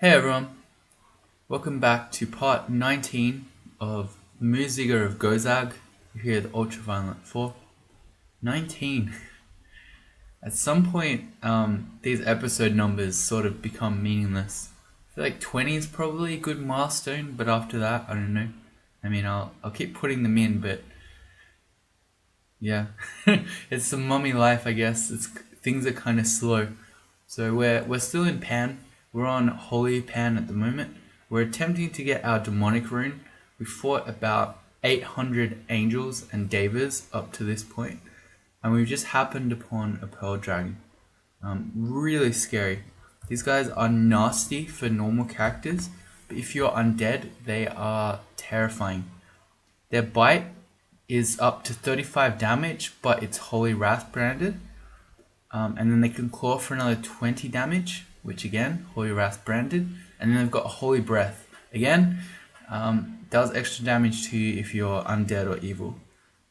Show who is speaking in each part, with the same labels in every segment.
Speaker 1: Hey everyone, welcome back to part 19 of Mummy of Gozag. You're here at the Ultraviolent 4. 19. At some point, these episode numbers sort of become meaningless. I feel like 20 is probably a good milestone, but after that, I don't know. I mean, I'll keep putting them in, but yeah, it's the mummy life, I guess. Things are kind of slow. So we're still in Pan. We're on Holy Pan at the moment. We're attempting to get our demonic rune. We fought about 800 angels and devas up to this point, and we've just happened upon a pearl dragon. Really scary. These guys are nasty for normal characters, but if you're undead, they are terrifying. Their bite is up to 35 damage, but it's Holy Wrath branded. And then they can claw for another 20 damage, which again, Holy Wrath branded. And then they've got Holy Breath. Again, does extra damage to you if you're undead or evil.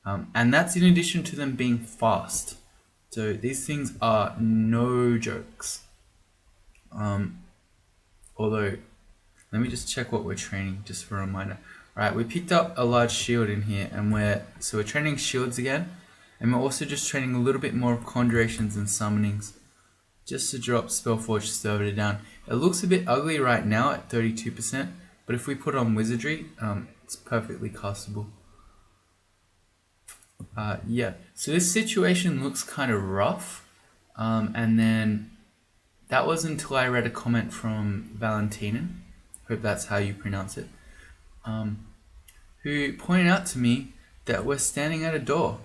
Speaker 1: And that's in addition to them being fast. So these things are no jokes. Although, let me just check what we're training, just for a reminder. Alright, we picked up a large shield in here, and we're training shields again. And we're also just training a little bit more of conjurations and summonings, just to drop Spellforge Servitor down. It looks a bit ugly right now at 32%, but if we put on Wizardry, it's perfectly castable. Yeah, so this situation looks kind of rough, and then that was until I read a comment from Valentinen, hope that's how you pronounce it, who pointed out to me that we're standing at a door.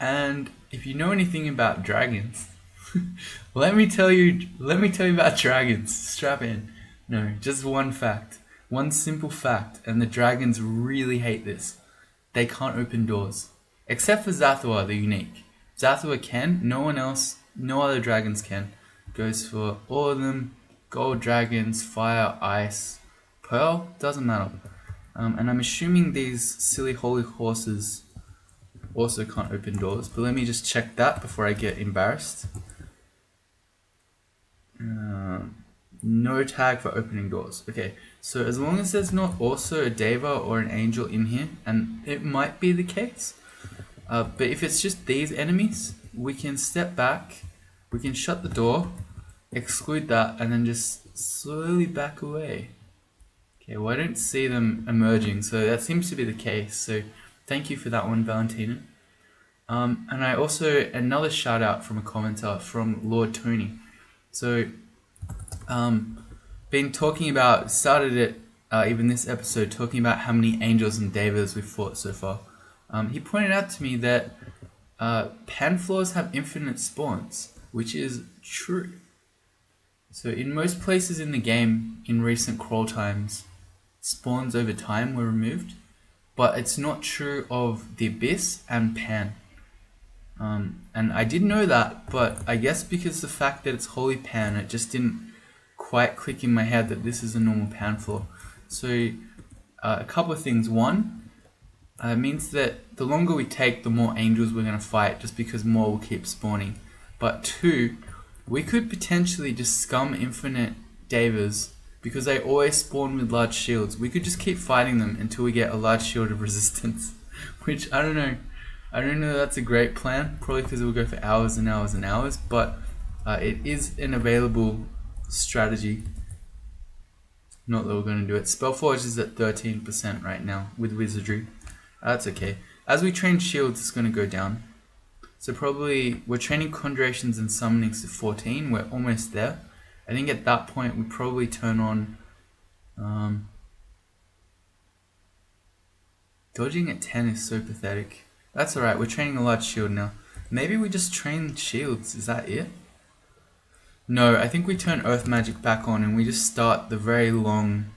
Speaker 1: And if you know anything about dragons, let me tell you about dragons. Strap in. No, just one fact. One simple fact, and the dragons really hate this. They can't open doors. Except for Zathua, the unique. Zathua can, no one else, no other dragons can. Goes for all of them. Gold dragons, fire, ice, pearl, doesn't matter. And I'm assuming these silly holy horses also can't open doors, but let me just check that before I get embarrassed. No tag for opening doors. Okay, so as long as there's not also a deva or an angel in here, and it might be the case, but if it's just these enemies, we can step back, we can shut the door, exclude that, and then just slowly back away. Okay, well I don't see them emerging, so that seems to be the case, so thank you for that one, Valentina. And I also, another shout out from a commenter from Lord Tony. So, been talking about, started it, even this episode, talking about how many angels and devas we've fought so far. He pointed out to me that pan floors have infinite spawns, which is true. So in most places in the game, in recent crawl times, spawns over time were removed, but it's not true of the Abyss and Pan. And I did know that, but I guess because the fact that it's Holy Pan, it just didn't quite click in my head that this is a normal Pan floor. So a couple of things. One, it means that the longer we take, the more angels we're going to fight, just because more will keep spawning. But two, we could potentially just scum infinite devas, because they always spawn with large shields. We could just keep fighting them until we get a large shield of resistance, which I don't know. I don't know if that's a great plan, probably because it will go for hours and hours and hours, but it is an available strategy. Not that we're going to do it. Spellforge is at 13% right now with Wizardry. That's okay. As we train shields, it's going to go down. So probably, we're training conjurations and summonings to 14, we're almost there. I think at that point we probably turn on dodging at 10 is so pathetic. That's alright, we're training a large shield now. Maybe we just train shields, is that it? No, I think we turn earth magic back on and we just start the very long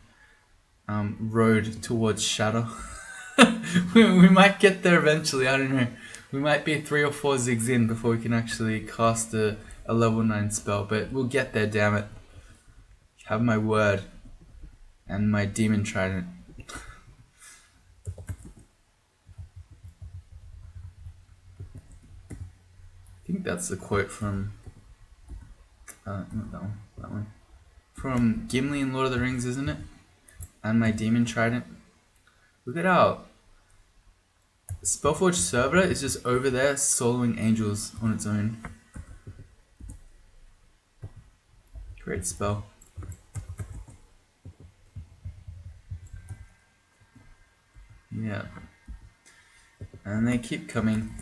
Speaker 1: road towards shadow. we might get there eventually, I don't know. We might be 3 or 4 zigs in before we can actually cast a level 9 spell, but we'll get there, damn it. Have my word. And my demon trident. I think that's the quote from not that one, from Gimli in Lord of the Rings, isn't it? And my demon trident. Look at how Spellforge Servitor is just over there soloing angels on its own. Great spell. Yeah. And they keep coming.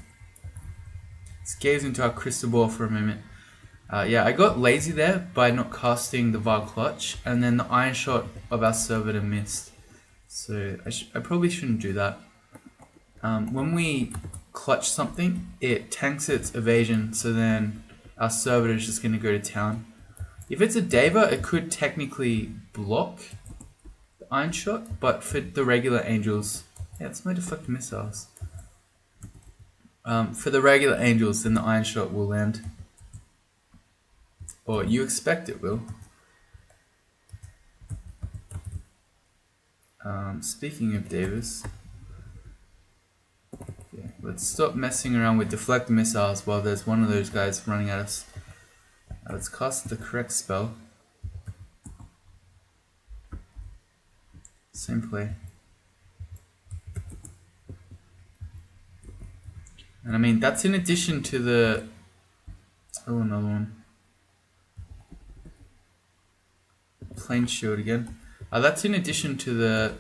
Speaker 1: Let's gaze into our crystal ball for a moment. Yeah, I got lazy there by not casting the Vile Clutch, and then the Iron Shot of our Servitor missed. So I probably shouldn't do that. When we clutch something, it tanks its evasion, so then our Servitor is just going to go to town. If it's a Deva, it could technically block the Iron Shot, but for the regular angels, yeah, it's my deflect missiles. For the regular angels, then the Iron Shot will land. Or you expect it will. Speaking of Davis, yeah, let's stop messing around with deflect missiles while there's one of those guys running at us. Let's cast the correct spell. Same play. And I mean, that's in addition to the... Oh, another one. Plane shield again. That's in addition to the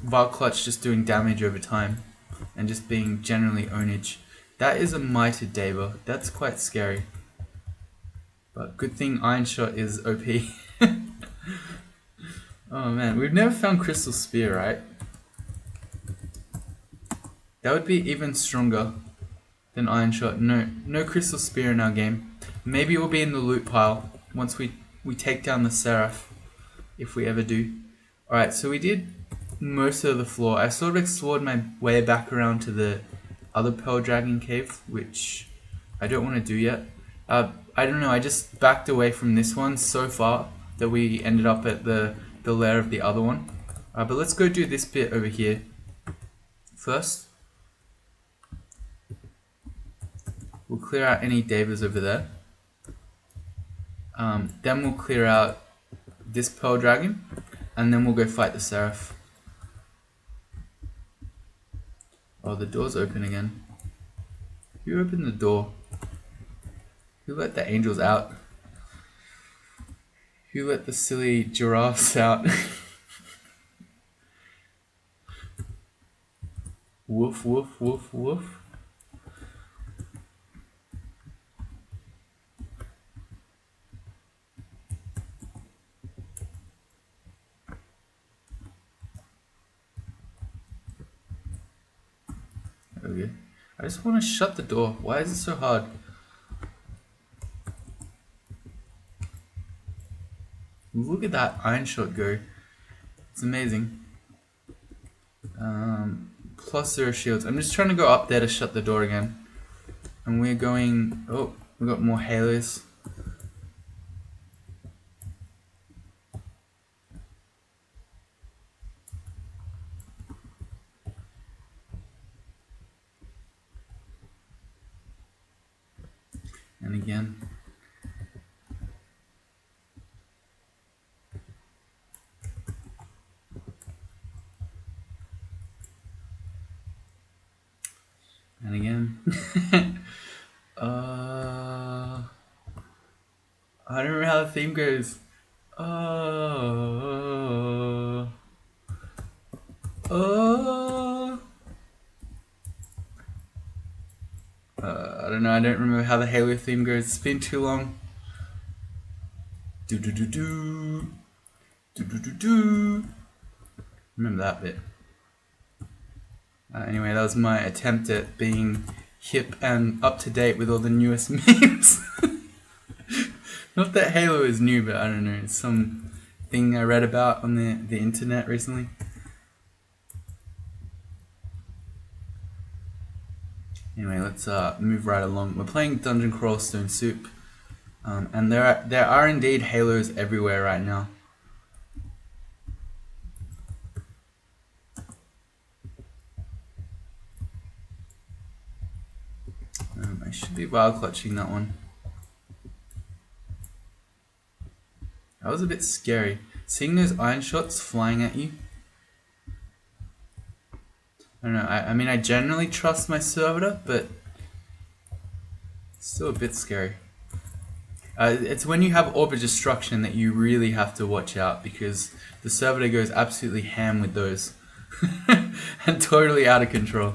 Speaker 1: Vile Clutch just doing damage over time and just being generally ownage. That is a Mighted Deva. That's quite scary. But good thing Iron Shot is OP. Oh man, we've never found Crystal Spear, right? That would be even stronger than Iron Shot. No Crystal Spear in our game. Maybe it will be in the loot pile once we take down the Seraph. If we ever do. Alright, so we did most of the floor. I sort of explored my way back around to the other Pearl Dragon cave, which I don't want to do yet. I don't know, I just backed away from this one so far that we ended up at the lair of the other one. But let's go do this bit over here first. We'll clear out any Devas over there. Then we'll clear out this Pearl Dragon, and then we'll go fight the Seraph. Oh, the door's open again. Who opened the door? Who let the angels out? Who let the silly giraffes out? Woof, woof, woof, woof. Okay. I just want to shut the door. Why is it so hard? Look at that Iron Shot go. It's amazing. Plus 0 shields. I'm just trying to go up there to shut the door again. And we're going... Oh, we got more halos. And again. And again. I don't remember how the theme goes. I don't know, I don't remember how the Halo theme goes. It's been too long. Do do do do. Do do do do. Remember that bit. Anyway, that was my attempt at being hip and up to date with all the newest memes. Not that Halo is new, but I don't know, it's some thing I read about on the internet recently. Anyway, let's move right along. We're playing Dungeon Crawl Stone Soup, and there are indeed Halos everywhere right now. I should be wild clutching that one. That was a bit scary. Seeing those iron shots flying at you. I don't know, I mean I generally trust my servitor, but it's still a bit scary. It's when you have Orb of Destruction that you really have to watch out, because the servitor goes absolutely ham with those. And totally out of control.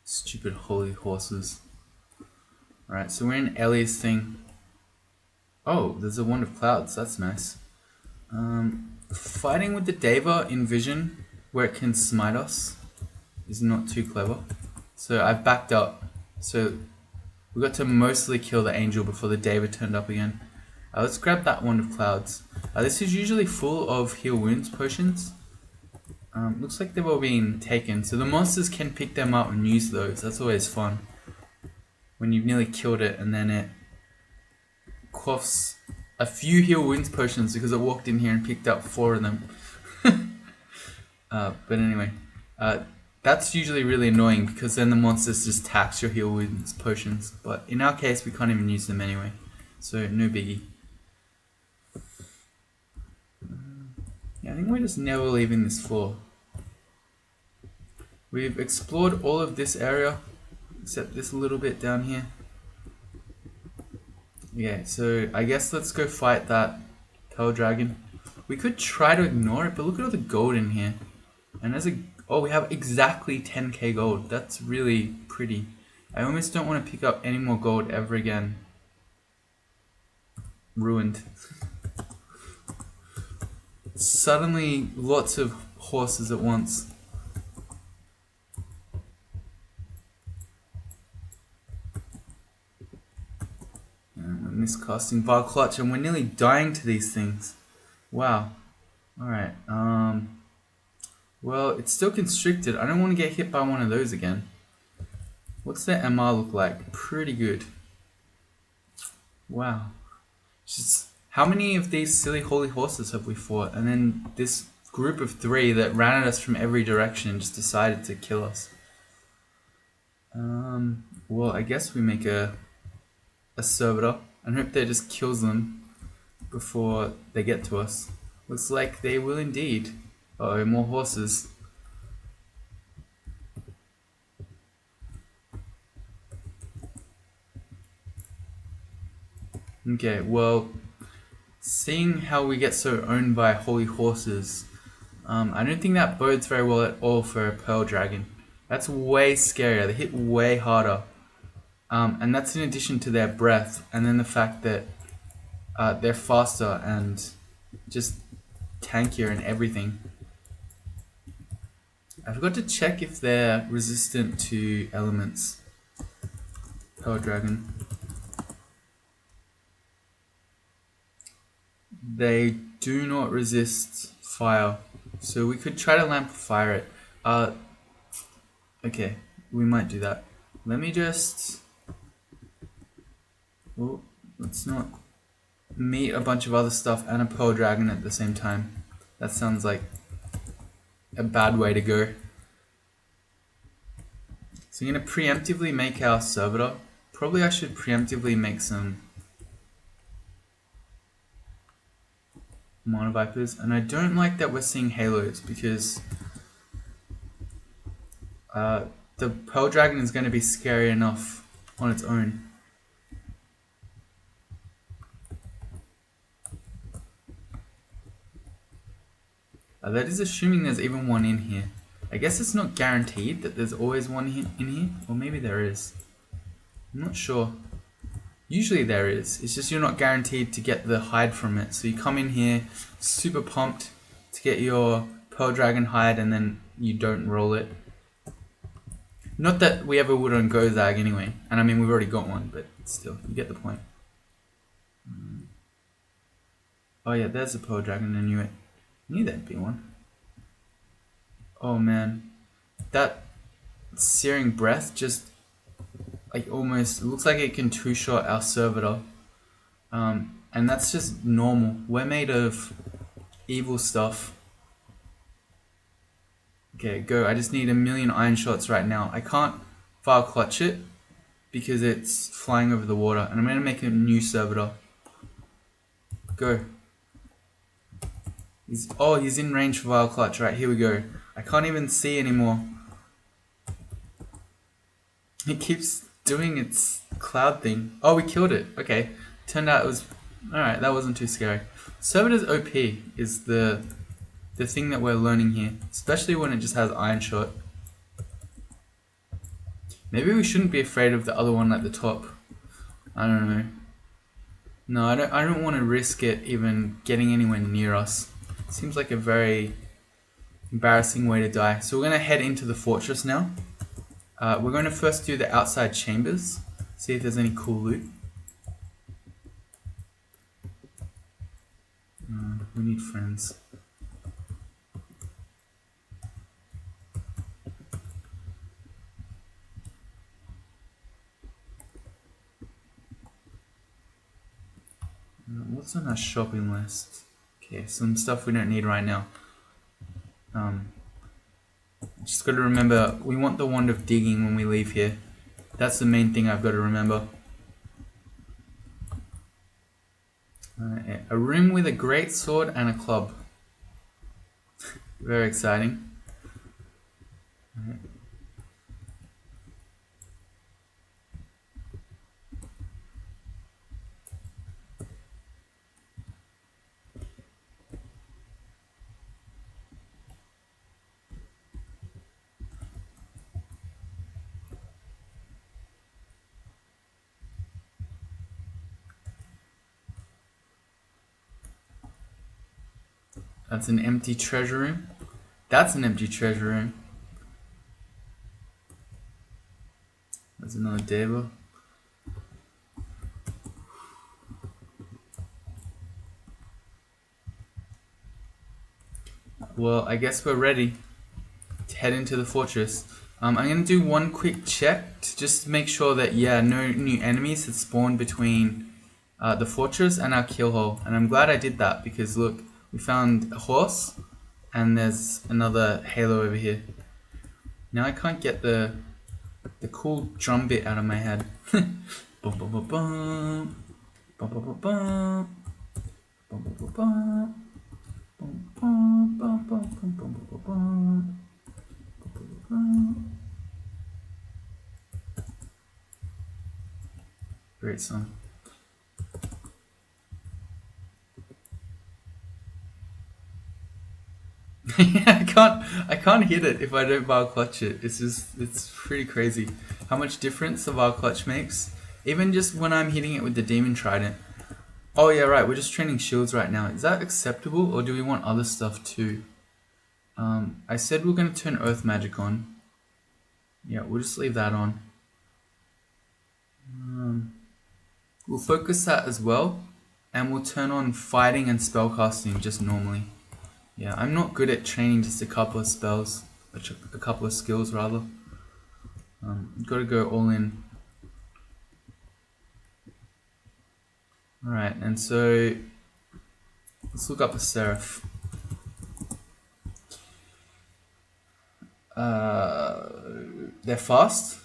Speaker 1: Stupid holy horses. Alright, so we're in Ellie's thing. Oh, there's a Wand of Clouds, that's nice. Fighting with the Deva in Vision, where it can smite us, is not too clever. So I've backed up. So we got to mostly kill the angel before the Deva turned up again. Let's grab that Wand of Clouds. This is usually full of heal wounds potions. Looks like they've all been taken, so the monsters can pick them up and use those. That's always fun. When you've nearly killed it and then it quaffs a few heal wounds potions because it walked in here and picked up 4 of them. But anyway, that's usually really annoying because then the monsters just tax your heal wounds potions. But in our case, we can't even use them anyway, so no biggie. Yeah, I think we're just never leaving this floor. We've explored all of this area, except this little bit down here. Yeah, so I guess let's go fight that Pearl Dragon. We could try to ignore it, but look at all the gold in here. And there's oh, we have exactly 10k gold. That's really pretty. I almost don't want to pick up any more gold ever again. Ruined. Suddenly, lots of horses at once. And we're miscasting Bar Clutch, and we're nearly dying to these things. Wow. Alright, well, it's still constricted. I don't want to get hit by one of those again. What's their MR look like? Pretty good. Wow. Just, how many of these silly holy horses have we fought? And then this group of 3 that ran at us from every direction and just decided to kill us. Well, I guess we make a servitor and hope that just kills them before they get to us. Looks like they will indeed. Oh, more horses. Okay, well, seeing how we get so owned by holy horses, I don't think that bodes very well at all for a Pearl Dragon. That's way scarier, they hit way harder. And that's in addition to their breath, and then the fact that they're faster and just tankier and everything. I forgot to check if they're resistant to elements. Pearl Dragon. They do not resist fire, so we could try to lamp fire it. Okay, we might do that. Let me just... Oh, let's not meet a bunch of other stuff and a Pearl Dragon at the same time. That sounds like a bad way to go. So I'm going to preemptively make our servitor. Probably I should preemptively make some Mono Vipers. And I don't like that we're seeing halos because the Pearl Dragon is going to be scary enough on its own. That is assuming there's even one in here. I guess it's not guaranteed that there's always one in here, or maybe there is. I'm not sure. Usually there is, it's just you're not guaranteed to get the hide from it. So you come in here super pumped to get your Pearl Dragon hide and then you don't roll it. Not that we ever would on Gozag anyway, and I mean we've already got one, but still, you get the point. Oh yeah, there's the Pearl Dragon, I knew it. I knew there'd be one. Oh man, that searing breath just like almost, it looks like it can two-shot our servitor. And that's just normal. We're made of evil stuff. Okay, go. I just need 1,000,000 iron shots right now. I can't file clutch it because it's flying over the water. And I'm going to make a new servitor. Go. He's in range for Vile Clutch. Right, here we go. I can't even see anymore. It keeps doing its cloud thing. Oh, we killed it. Okay. Turned out it was... Alright, that wasn't too scary. Servitor's OP is the thing that we're learning here. Especially when it just has Iron Shot. Maybe we shouldn't be afraid of the other one at the top. I don't know. No, I don't want to risk it even getting anywhere near us. Seems like a very embarrassing way to die. So we're going to head into the fortress now. We're going to first do the outside chambers. See if there's any cool loot. We need friends. What's on our shopping list? Okay, some stuff we don't need right now. Just got to remember, we want the wand of digging when we leave here. That's the main thing I've got to remember. A room with a great sword and a club. Very exciting. That's an empty treasure room. That's an empty treasure room. There's another Deva. Well, I guess we're ready to head into the fortress. I'm going to do one quick check to just make sure that, yeah, no new enemies had spawned between the fortress and our kill hole. And I'm glad I did that because, look, we found a horse and there's another halo over here. Now I can't get the cool drum bit out of my head. Bum, bum, bum, bum. Bum, bum, bum, bum. Bum, bum, bum, bum. Bum, bum, bum, bum, bum, bum, bum, bum. Great song. Yeah, I can't hit it if I don't bar clutch it. It's pretty crazy how much difference the bar clutch makes. Even just when I'm hitting it with the demon trident. Oh yeah, right, we're just training shields right now. Is that acceptable or do we want other stuff too? I said we're gonna turn earth magic on. Yeah, we'll just leave that on. We'll focus that as well, and we'll turn on fighting and spellcasting just normally. Yeah, I'm not good at training just a couple of spells, a couple of skills rather. Gotta go all in. Alright, and so let's look up a seraph. They're fast.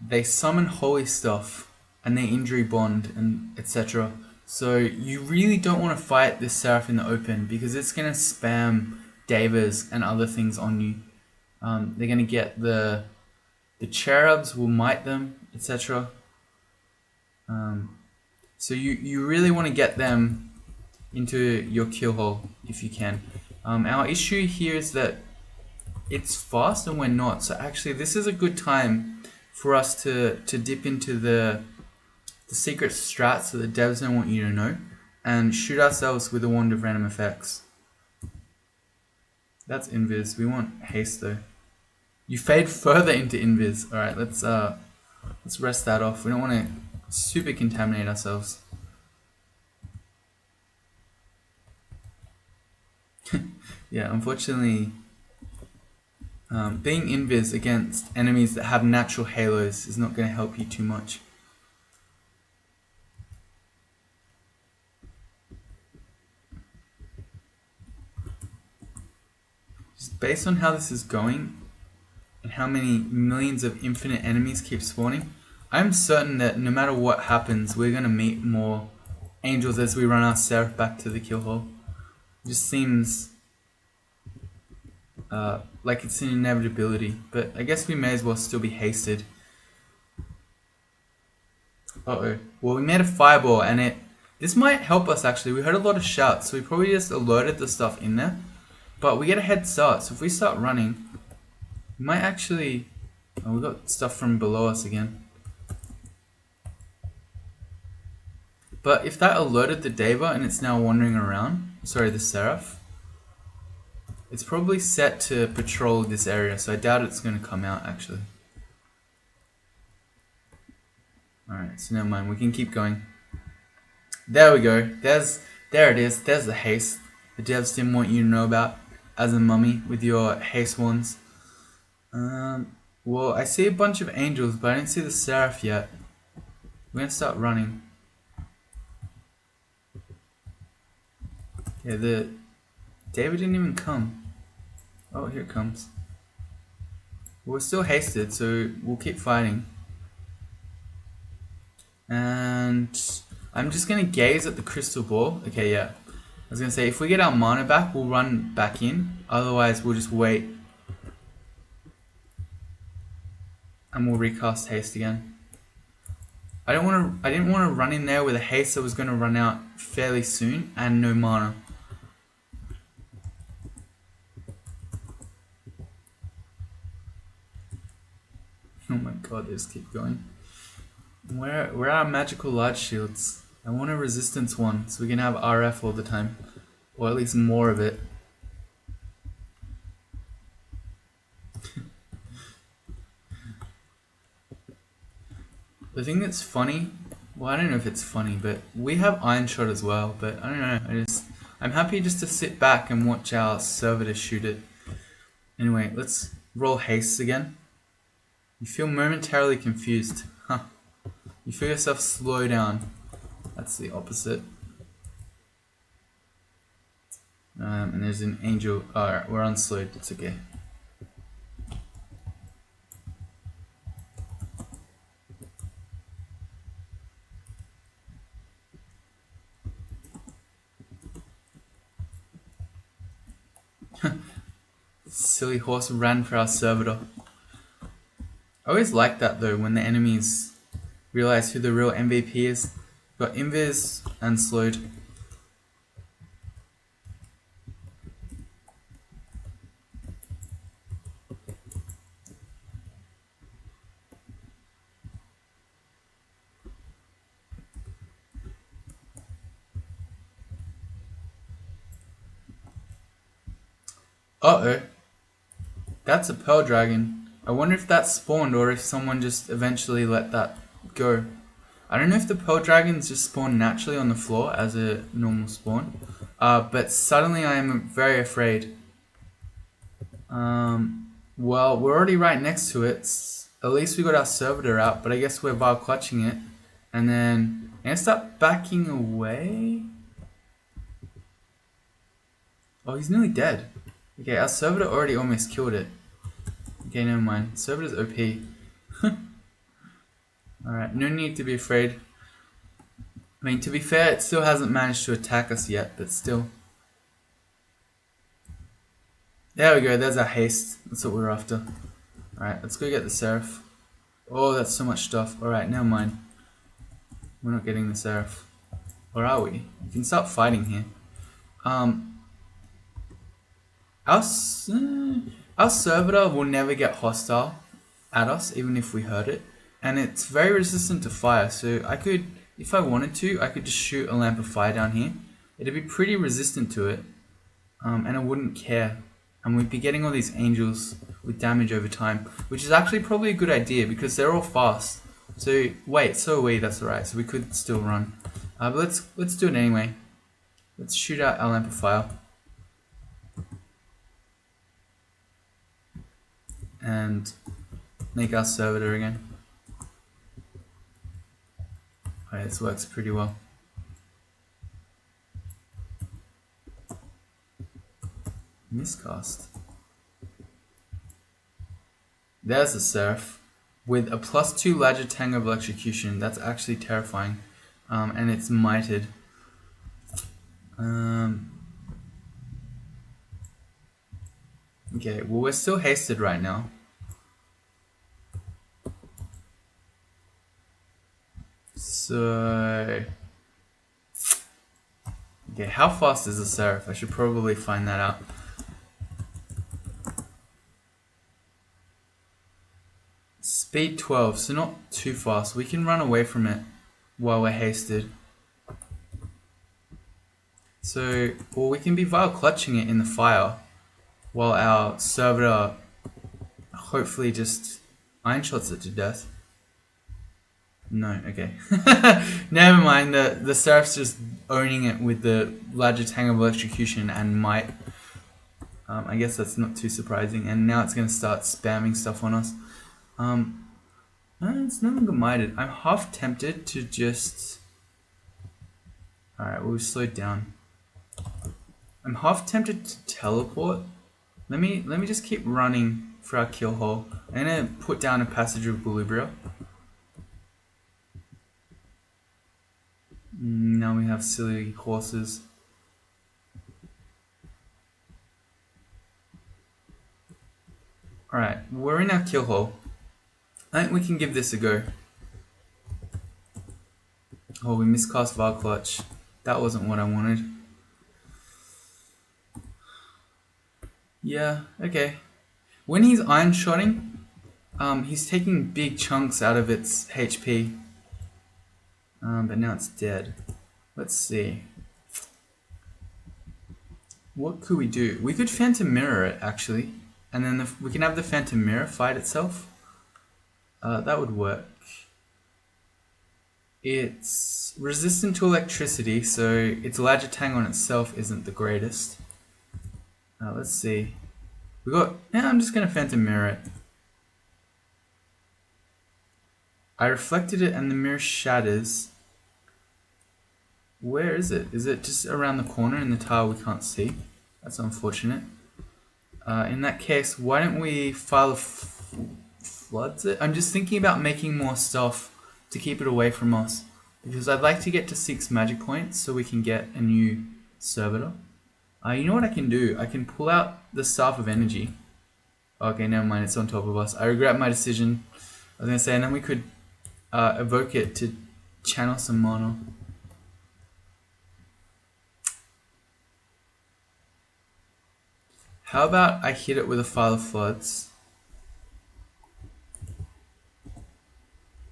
Speaker 1: They summon holy stuff, and they injury bond, and etc. So you really don't want to fight this seraph in the open because it's gonna spam Davas and other things on you. They're gonna get the cherubs will mite them, etc. So you really want to get them into your kill hole if you can. Our issue here is that it's fast and we're not. So actually this is a good time for us to dip into the secret strats that the devs don't want you to know and shoot ourselves with a wand of random effects. That's invis. We want haste though. You fade further into invis. Alright, let's rest that off. We don't want to super contaminate ourselves. Yeah, unfortunately Being invis against enemies that have natural halos is not going to help you too much. Just based on how this is going and how many millions of infinite enemies keep spawning, I'm certain that no matter what happens, we're going to meet more angels as we run our seraph back to the kill hole. It just seems like it's an inevitability, but I guess we may as well still be hasted. Uh-oh. Well, we made a fireball, and this might help us actually. We heard a lot of shouts, so we probably just alerted the stuff in there. But we get a head start, so if we start running, we might actually... Oh, we got stuff from below us again. But if that alerted the Deva and it's now wandering around, sorry, the seraph, it's probably set to patrol this area, so I doubt it's going to come out actually. Alright, so never mind, we can keep going. There we go, there it is, there's the haste the devs didn't want you to know about as a mummy with your haste wands. Well, I see a bunch of angels, but I don't see the seraph yet. We're going to start running. Yeah, the David didn't even come. Oh, here it comes. We're still hasted, so we'll keep fighting. And I'm just going to gaze at the crystal ball. Okay, yeah. I was going to say, if we get our mana back, we'll run back in. Otherwise, we'll just wait. And we'll recast haste again. I didn't want to run in there with a haste that was going to run out fairly soon and no mana. Oh my god, they just keep going. Where are our magical large shields? I want a resistance one so we can have RF all the time. Or at least more of it. The thing that's funny, well, I don't know if it's funny, but we have Iron Shot as well, but I don't know, I'm happy just to sit back and watch our servitor shoot it. Anyway, let's roll hastes again. You feel momentarily confused. Huh. You feel yourself slow down. That's the opposite. And there's an angel. Alright, we're unslowed, it's okay. Silly horse ran for our servitor. I always like that though, when the enemies realize who the real MVP is. Got invis and slowed. Uh-oh. That's a pearl dragon. I wonder if that spawned or if someone just eventually let that go. I don't know if the pearl dragons just spawn naturally on the floor as a normal spawn. But suddenly I am very afraid. Well, we're already right next to it. At least we got our servitor out, but I guess we're vial clutching it. And then I'm gonna start backing away. Oh, he's nearly dead. Okay, our servitor already almost killed it. Okay, never mind. Servitor's OP. Alright, no need to be afraid. I mean, to be fair, it still hasn't managed to attack us yet, but still. There we go, there's our haste. That's what we're after. Alright, let's go get the seraph. Oh, that's so much stuff. Alright, never mind. We're not getting the seraph. Or are we? We can start fighting here. Our servitor will never get hostile at us, even if we hurt it. And it's very resistant to fire, so I could, if I wanted to, I could just shoot a lamp of fire down here. It'd be pretty resistant to it, and I wouldn't care. And we'd be getting all these angels with damage over time, which is actually probably a good idea because they're all fast. So wait, so are we, that's alright, so we could still run. But let's do it anyway. Let's shoot out our lamp of fire. and make our servitor again. Alright, this works pretty well. Miscast. There's a seraph with a +2 larger tang of electrocution. That's actually terrifying. And it's mited. Okay, well we're still hasted right now. So... okay, how fast is the seraph? I should probably find that out. Speed 12, so not too fast. We can run away from it while we're hasted. So, or we can be vile clutching it in the fire while our servitor hopefully just iron shots it to death. No, okay. Never mind, the seraph's just owning it with the larger tang of electrocution and might. I guess that's not too surprising, and now it's going to start spamming stuff on us. No, it's no longer mited. I'm half tempted to just... alright, we'll slow down. I'm half tempted to teleport. Let me just keep running for our kill hole. I'm gonna put down a passage of Equilibria. Now we have silly horses. Alright, we're in our kill hole. I think we can give this a go. Oh, we miscast Vile Clutch. That wasn't what I wanted. Yeah, okay. When he's iron shotting, he's taking big chunks out of its HP. But now it's dead. Let's see. What could we do? We could Phantom Mirror it, actually. And then we can have the Phantom Mirror fight itself. That would work. It's resistant to electricity, so its larger tang on itself isn't the greatest. Let's see. Yeah, I'm just gonna Phantom Mirror it. I reflected it and the mirror shatters. Where is it? Is it just around the corner in the tile we can't see? That's unfortunate. In that case, why don't we file floods it? I'm just thinking about making more stuff to keep it away from us, because I'd like to get to 6 magic points so we can get a new servitor. You know what I can do? I can pull out the Staff of Energy. Okay, never mind, it's on top of us. I regret my decision. I was gonna say, and then we could evoke it to channel some mana. How about I hit it with a File of Floods?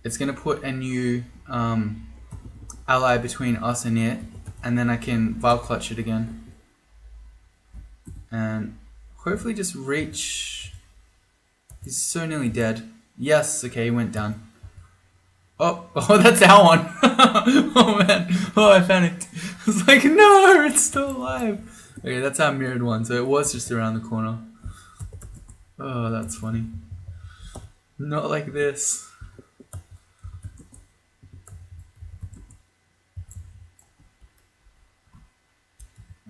Speaker 1: It's gonna put a new ally between us and it, and then I can Vile Clutch it again. And hopefully just reach... he's so nearly dead. Yes, okay, he went down. Oh, that's our one. Oh man, oh I panicked. I was like, no, it's still alive. Okay, that's our mirrored one, so it was just around the corner. Oh, that's funny. Not like this.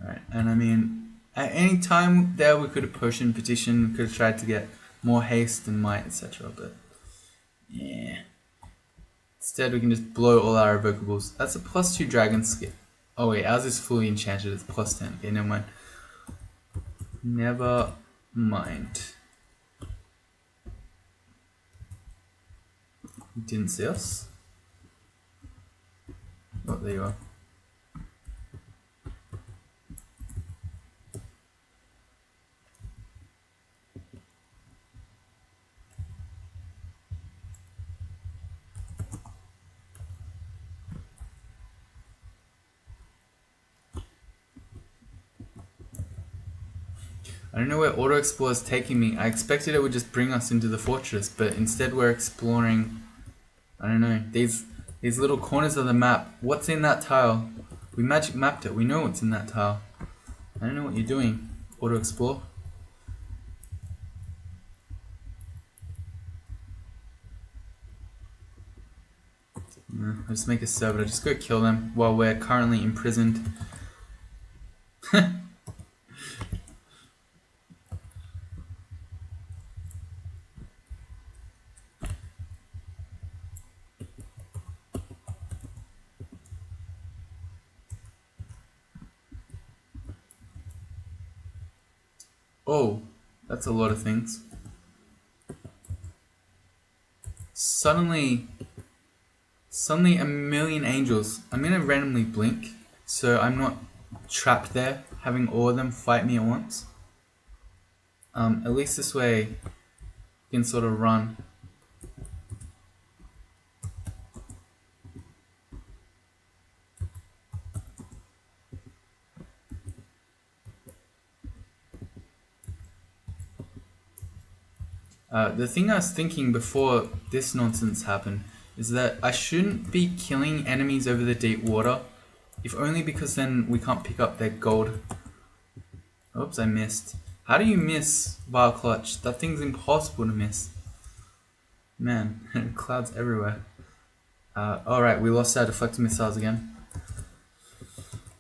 Speaker 1: Alright, and I mean, at any time there we could have pushed in petition, we could have tried to get more haste and might, etc. But yeah. Instead we can just blow all our evocables. That's a +2 dragon skill. Oh wait, ours is fully enchanted, it's +10. Okay, never mind. Never mind. You didn't see us? Oh, there you are. I don't know where Auto Explorer is taking me. I expected it would just bring us into the fortress, but instead we're exploring, I don't know, these little corners of the map. What's in that tile? We magic mapped it. We know what's in that tile. I don't know what you're doing, Auto Explorer. I'll just make a server. Just go kill them while we're currently imprisoned. Oh, that's a lot of things. Suddenly a million angels. I'm gonna randomly blink so I'm not trapped there having all of them fight me at once. At least this way you can sort of run. The thing I was thinking before this nonsense happened is that I shouldn't be killing enemies over the deep water, if only because then we can't pick up their gold. Oops, I missed. How do you miss Vile Clutch? That thing's impossible to miss. Man, clouds everywhere. Alright, we lost our deflector missiles again.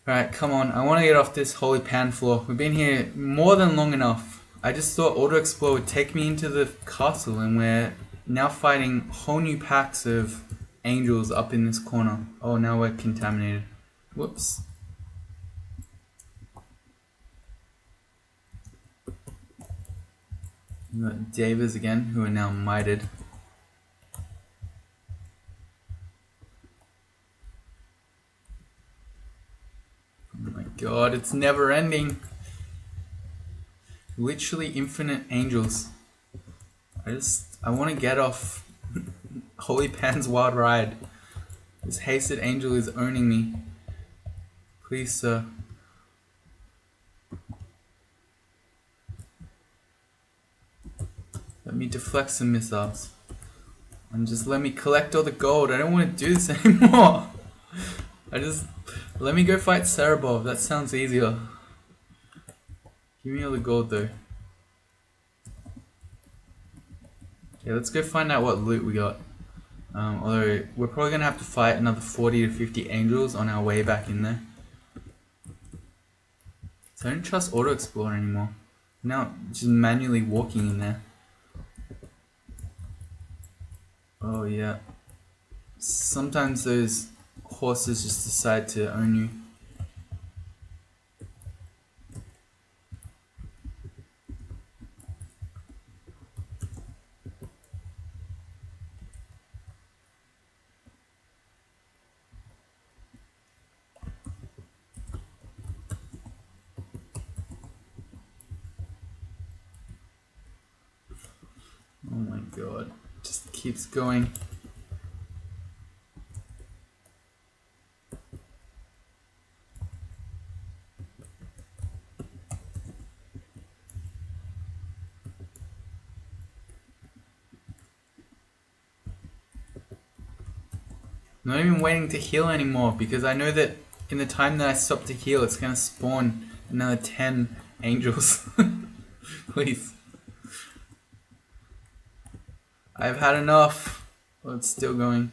Speaker 1: Alright, come on. I want to get off this holy pan floor. We've been here more than long enough. I just thought Auto Explore would take me into the castle, and we're now fighting whole new packs of angels up in this corner. Oh, now we're contaminated. Whoops. We got Davers again, who are now mited. Oh my god, it's never ending. Literally infinite angels. I want to get off Holy Pan's wild ride. This hasted angel is owning me. Please, sir. Let me deflect some missiles. And just let me collect all the gold. I don't want to do this anymore. Let me go fight Cerebov. That sounds easier. Give me all the gold though. Okay, let's go find out what loot we got. Although we're probably gonna have to fight another 40 to 50 angels on our way back in there. So I don't trust Auto Explorer anymore. I'm now just manually walking in there. Oh yeah. Sometimes those horses just decide to own you. Oh my god, it just keeps going. I'm not even waiting to heal anymore because I know that in the time that I stop to heal, it's gonna spawn another 10 angels. Please. I've had enough. Well, it's still going.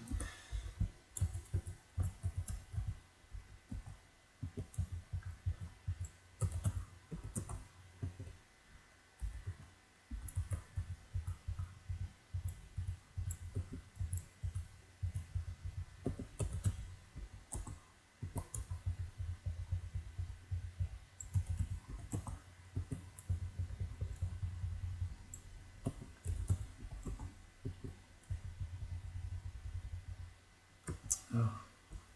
Speaker 1: Oh,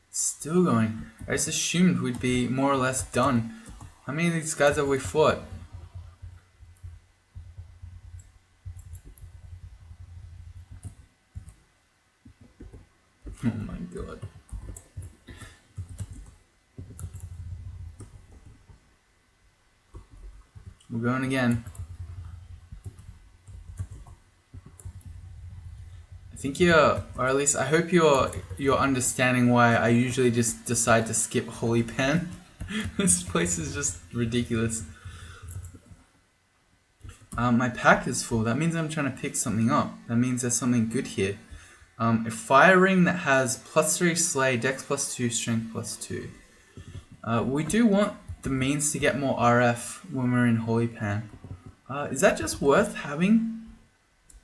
Speaker 1: still going. I just assumed we'd be more or less done. How many of these guys have we fought? Oh my god. We're going again. I think you're, or at least I hope you're understanding why I usually just decide to skip Holy Pen. This place is just ridiculous. My pack is full. That means I'm trying to pick something up. That means there's something good here. a fire ring that has +3 slay, dex +2, strength +2. We do want the means to get more RF when we're in Holy Pan. Is that just worth having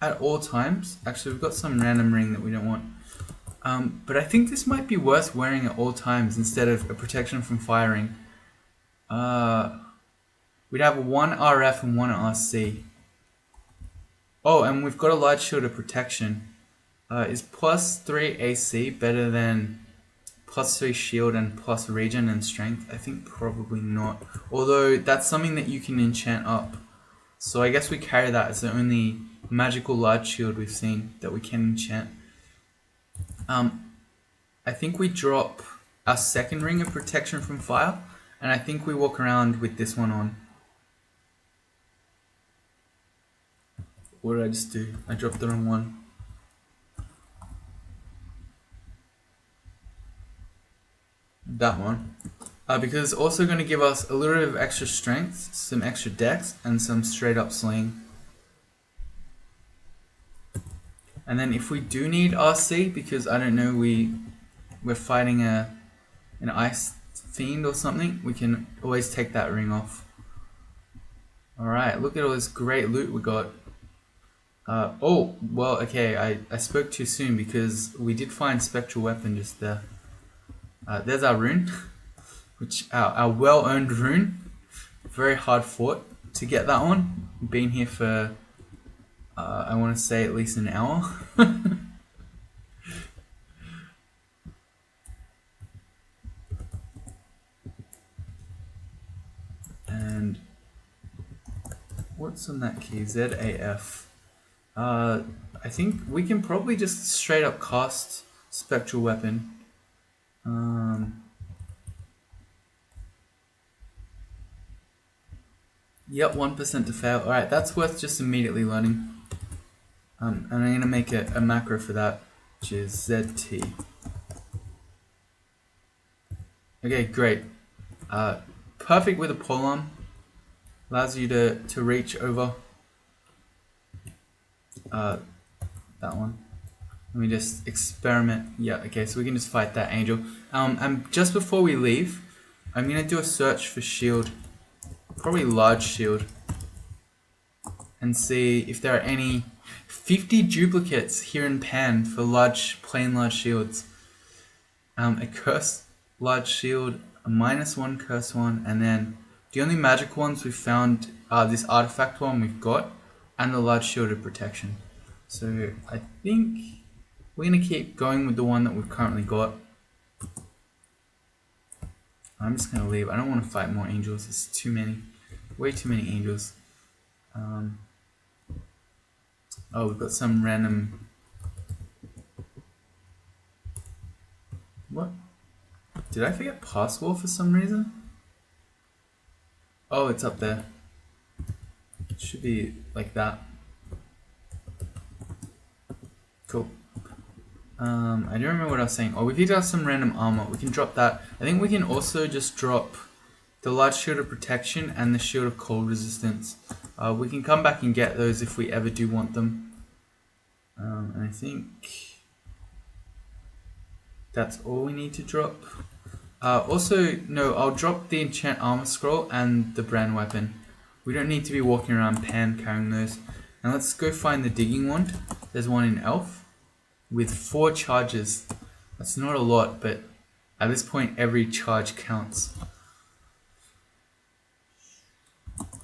Speaker 1: at all times? Actually, we've got some random ring that we don't want. But I think this might be worth wearing at all times instead of a protection from firing. We'd have 1 RF and 1 RC. Oh, and we've got a large shield of protection. Is +3 AC better than +3 shield and plus regen and strength? I think probably not. Although that's something that you can enchant up. So I guess we carry that as the only magical large shield we've seen that we can enchant. I think we drop our second ring of protection from fire, and I think we walk around with this one on. What did I just do? I dropped the wrong one. That one. Because it's also going to give us a little bit of extra strength, some extra dex, and some straight up sling. And then if we do need RC, because I don't know, we're fighting an ice fiend or something, we can always take that ring off. Alright, look at all this great loot we got. Oh, well, okay, I spoke too soon because we did find spectral weapon just there. There's our rune, which our well-earned rune. Very hard fought to get that one. Been here for I want to say at least an hour. And what's on that key? ZAF. I think we can probably just straight up cast spectral weapon. Yep, 1% to fail. Alright, that's worth just immediately learning. And I'm going to make a macro for that, which is ZT. Okay, great. Perfect with a polearm. Allows you to reach over. That one. Let me just experiment. Yeah, okay, so we can just fight that angel. And just before we leave, I'm going to do a search for shield. Probably large shield. And see if there are any 50 duplicates here in Pan for plain large shields. A curse large shield, a -1 curse one, and then the only magic ones we've found are this artifact one we've got, and the large shield of protection. So I think we're going to keep going with the one that we've currently got. I'm just going to leave. I don't want to fight more angels. It's too many. Way too many angels. Oh, we've got some random... What? Did I forget pass wall for some reason? Oh, it's up there. It should be like that. Cool. I don't remember what I was saying. Oh, we picked out some random armor. We can drop that. I think we can also just drop the large shield of protection and the shield of cold resistance. We can come back and get those if we ever do want them. And I think that's all we need to drop. Also, no, I'll drop the enchant armor scroll and the brand weapon. We don't need to be walking around Pan carrying those. And let's go find the digging wand. There's one in Elf with 4 charges. That's not a lot, but at this point every charge counts.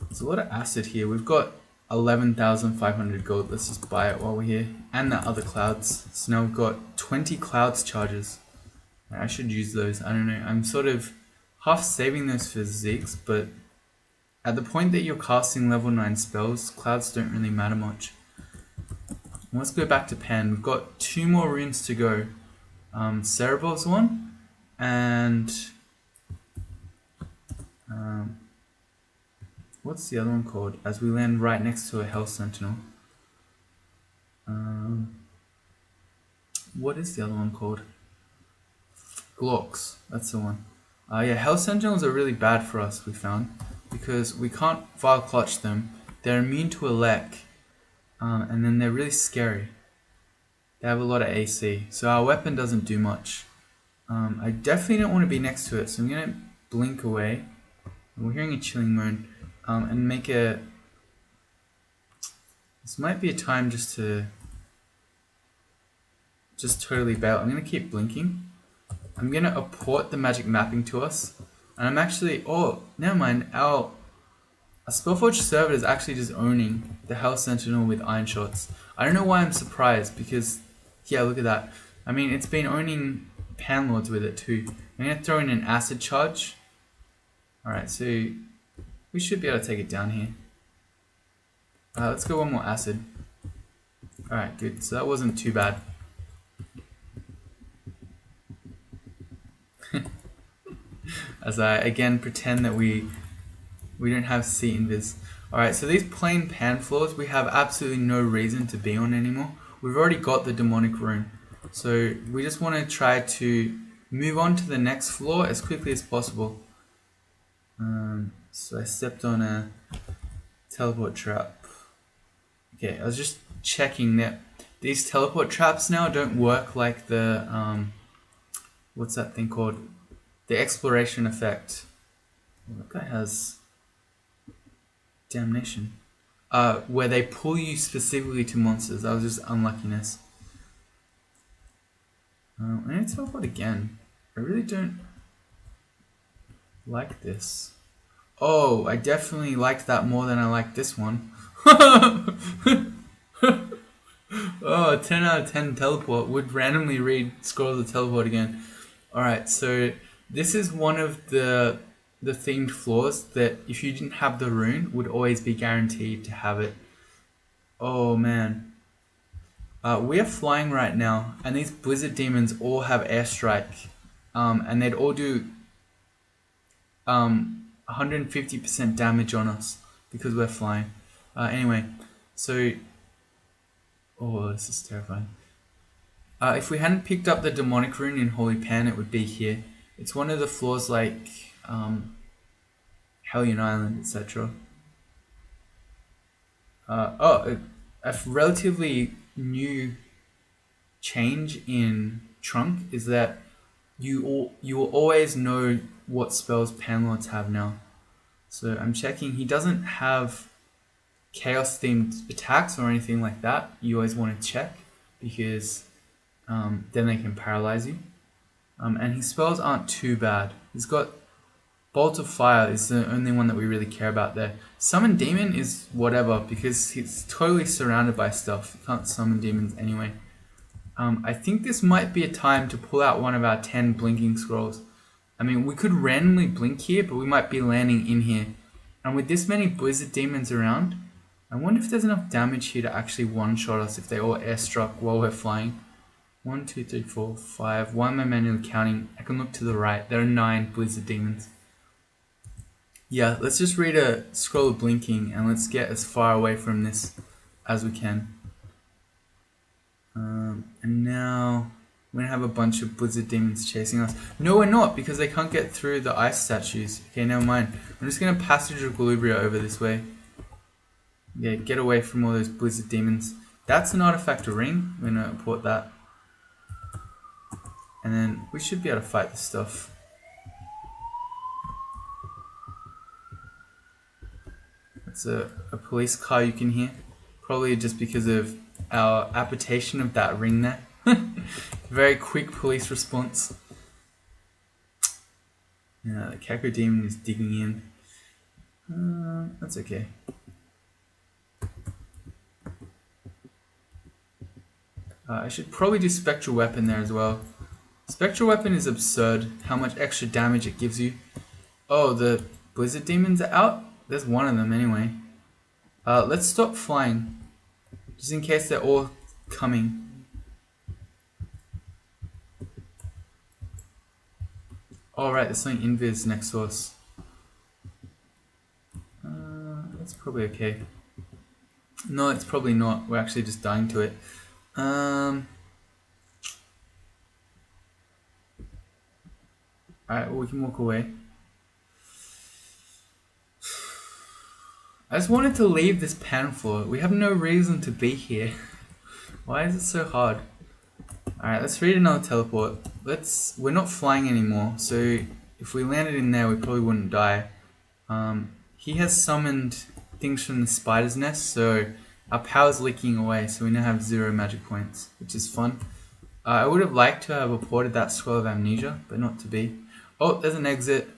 Speaker 1: There's a lot of acid here. We've got 11,500 gold. Let's just buy it while we're here. And the other clouds. So now we've got 20 clouds charges. I should use those. I don't know. I'm sort of half saving those for Ziggs, but at the point that you're casting level 9 spells, clouds don't really matter much. Let's go back to Pan. We've got 2 more runes to go. Cerebral's one, and what's the other one called? As we land right next to a Hell Sentinel. What is the other one called? Glorks, that's the one. Yeah, Hell Sentinels are really bad for us, we found, because we can't Vile Clutch them. They're immune to Elec, and then they're really scary. They have a lot of AC, so our weapon doesn't do much. I definitely don't want to be next to it, so I'm gonna blink away. We're hearing a chilling moan, and make a. This might be a time just to totally bail. I'm gonna keep blinking. I'm gonna apport the magic mapping to us, and I'm actually. Oh, never mind. Our Spellforge server is actually just owning the Hell Sentinel with Iron Shots. I don't know why I'm surprised, because yeah, look at that. I mean, it's been owning Panlords with it too. I'm gonna throw in an acid charge. Alright, so we should be able to take it down here. Let's go one more acid. Alright, good. So that wasn't too bad. As I again pretend that we don't have seat invis. Alright, so these plain pan floors we have absolutely no reason to be on anymore. We've already got the demonic rune. So we just want to try to move on to the next floor as quickly as possible. So I stepped on a teleport trap. Okay, I was just checking that these teleport traps now don't work like the what's that thing called? The exploration effect. Oh, that guy has damnation. Where they pull you specifically to monsters. That was just unluckiness. I need to teleport again. I really don't like this. Oh, I definitely liked that more than I liked this one. Oh, 10 out of 10 teleport. Would randomly read Scrolls of Teleport again. Alright, so this is one of the themed floors that if you didn't have the rune would always be guaranteed to have it. Oh man. We are flying right now, and these blizzard demons all have airstrike. And they'd all do 150% damage on us because we're flying. Anyway, so oh, this is terrifying. If we hadn't picked up the demonic rune in Holy Pan, it would be here. It's one of the floors like Hellion Island, etc. A relatively new change in Trunk is that you will always know what spells Panlords have now. So I'm checking. He doesn't have chaos themed attacks or anything like that. You always want to check because then they can paralyze you. And his spells aren't too bad. He's got Bolt of Fire is the only one that we really care about there. Summon Demon is whatever because he's totally surrounded by stuff. You can't summon demons anyway. I think this might be a time to pull out one of our 10 blinking scrolls. I mean, we could randomly blink here, but we might be landing in here. And with this many blizzard demons around, I wonder if there's enough damage here to actually one-shot us if they all airstruck while we're flying. 1, 2, 3, 4, 5. Why am I manually counting? I can look to the right. There are 9 blizzard demons. Yeah, let's just read a scroll of blinking and let's get as far away from this as we can. And now we're gonna have a bunch of blizzard demons chasing us. No, we're not, because they can't get through the ice statues. Okay, never mind. I'm just gonna Passage of Galubria over this way. Yeah, get away from all those blizzard demons. That's an artifact ring. We're gonna import that. And then we should be able to fight this stuff. It's a police car you can hear. Probably just because of our application of that ring there. Very quick police response. Yeah, the Kako Demon is digging in. That's okay. I should probably do Spectral Weapon there as well. Spectral Weapon is absurd, how much extra damage it gives you. Oh, the Blizzard Demons are out? There's one of them anyway. Let's stop flying, just in case they're all coming. Alright, there's something invis next to us. That's probably okay. No, it's probably not. We're actually just dying to it. Alright, well, we can walk away. I just wanted to leave this pan floor. We have no reason to be here. Why is it so hard? Alright, let's read another teleport. We're not flying anymore, so if we landed in there we probably wouldn't die. He has summoned things from the spider's nest, so our power's leaking away, so we now have 0 magic points, which is fun. I would have liked to have reported that Scroll of Amnesia, but not to be. Oh, there's an exit.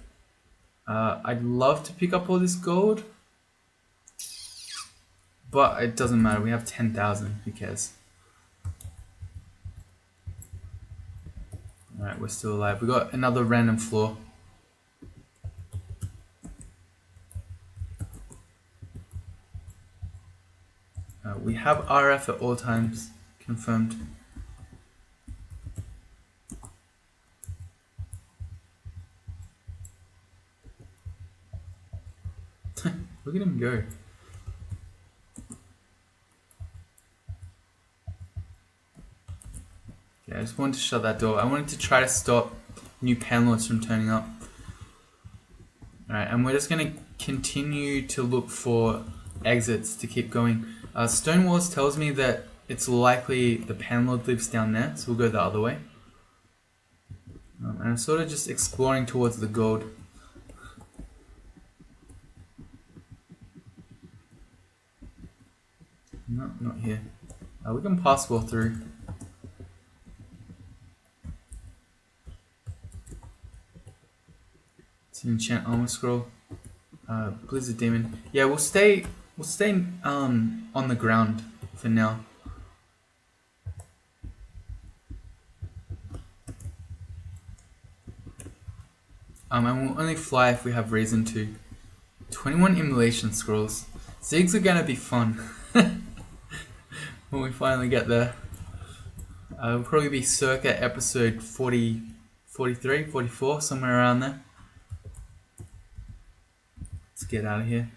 Speaker 1: I'd love to pick up all this gold, but it doesn't matter. We have 10,000. Who cares? Alright, we're still alive. We got another random floor. We have RF at all times. Confirmed. Look at him go. Okay, I just wanted to shut that door. I wanted to try to stop new panlords from turning up. Alright, and we're just going to continue to look for exits to keep going. Stonewalls tells me that it's likely the panlord lives down there, so we'll go the other way. And I'm sort of just exploring towards the gold. No, not here. We can passport through. It's an enchant armor scroll. Blizzard demon. Yeah, we'll stay on the ground for now. And we'll only fly if we have reason to. 21 immolation scrolls. Zigs are gonna be fun. When we finally get there. It'll probably be circa episode 40, 43, 44, somewhere around there. Let's get out of here.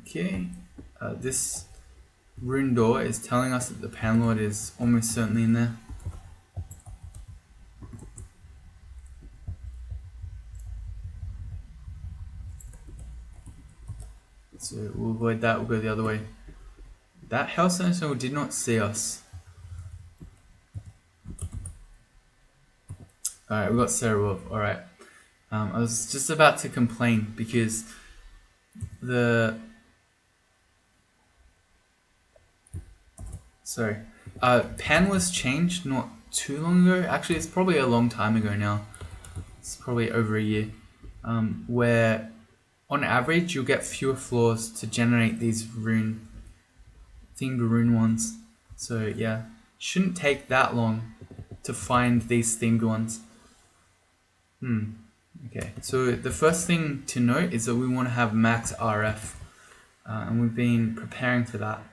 Speaker 1: Okay. This rune door is telling us that the panlord is almost certainly in there. So we'll avoid that, we'll go the other way. That Hell Sentinel did not see us. Alright, we got seraph. Alright. I was just about to complain because pan was changed not too long ago. Actually, it's probably a long time ago now. It's probably over a year. Where on average you'll get fewer floors to generate these themed rune ones. So yeah, shouldn't take that long to find these themed ones. Okay, so the first thing to note is that we want to have max RF, and we've been preparing for that.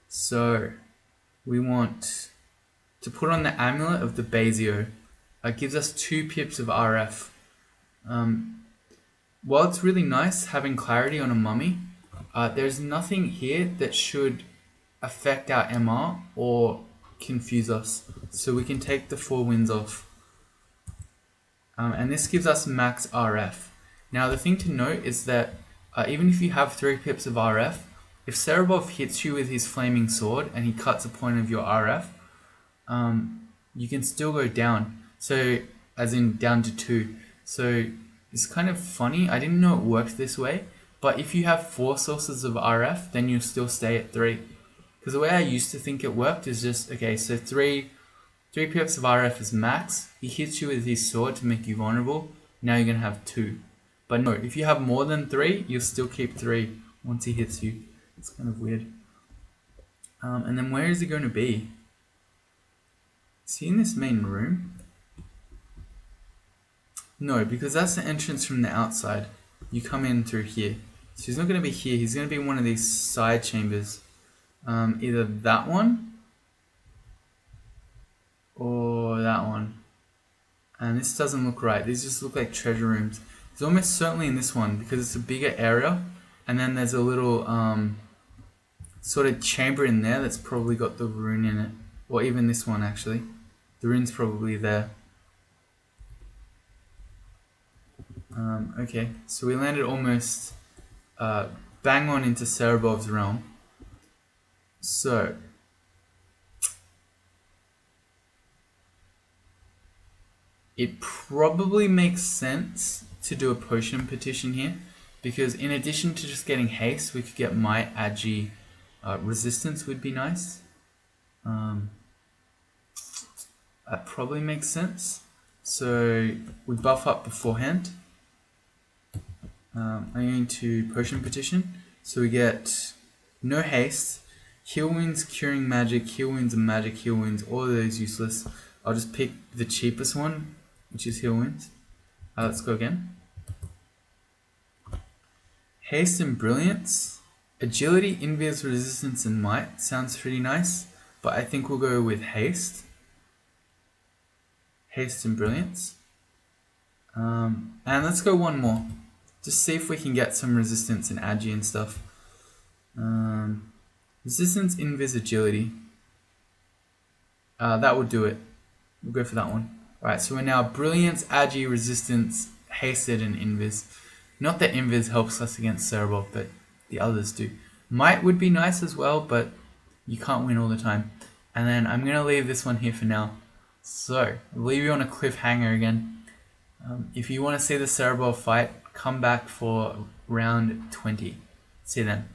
Speaker 1: So we want to put on the amulet of the Basio. It gives us 2 pips of RF. While it's really nice having clarity on a mummy, there's nothing here that should affect our MR or confuse us. So we can take the 4 winds off. And this gives us max RF. Now the thing to note is that even if you have 3 pips of RF, if Seraph hits you with his flaming sword and he cuts a point of your RF, you can still go down. So, as in down to 2. So it's kind of funny. I didn't know it worked this way, but if you have 4 sources of RF, then you'll still stay at 3. Because the way I used to think it worked is just, okay, so 3 pips of RF is max. He hits you with his sword to make you vulnerable. Now you're going to have 2. But no, if you have more than 3, you'll still keep 3 once he hits you. It's kind of weird. And then where is he going to be? Is he in this main room? No, because that's the entrance from the outside. You come in through here. So he's not going to be here. He's going to be in one of these side chambers. Either that one or that one. And this doesn't look right. These just look like treasure rooms. He's almost certainly in this one because it's a bigger area. And then there's a little sort of chamber in there that's probably got the rune in it. Or even this one actually. The rune's probably there. Okay, so we landed almost bang on into Serabov's realm. So, it probably makes sense to do a potion petition here, because in addition to just getting haste, we could get might, agi, resistance would be nice. That probably makes sense. So we buff up beforehand. I'm going to potion petition. So we get no haste, heal wounds, curing magic, heal wounds and magic, heal wounds, all of those useless. I'll just pick the cheapest one, which is heal wounds. Let's go again. Haste and brilliance. Agility, invis, resistance and might sounds pretty nice, but I think we'll go with haste. Haste and brilliance. And let's go one more. Just see if we can get some resistance and agi and stuff. Resistance, invis, agility. That will do it. We'll go for that one. Alright, so we're now brilliance, agi, resistance, hasted, and invis. Not that invis helps us against Seraph, but the others do. Might would be nice as well, but you can't win all the time. And then I'm going to leave this one here for now. So, I'll leave you on a cliffhanger again. If you want to see the Seraph fight, come back for round 20. See you then.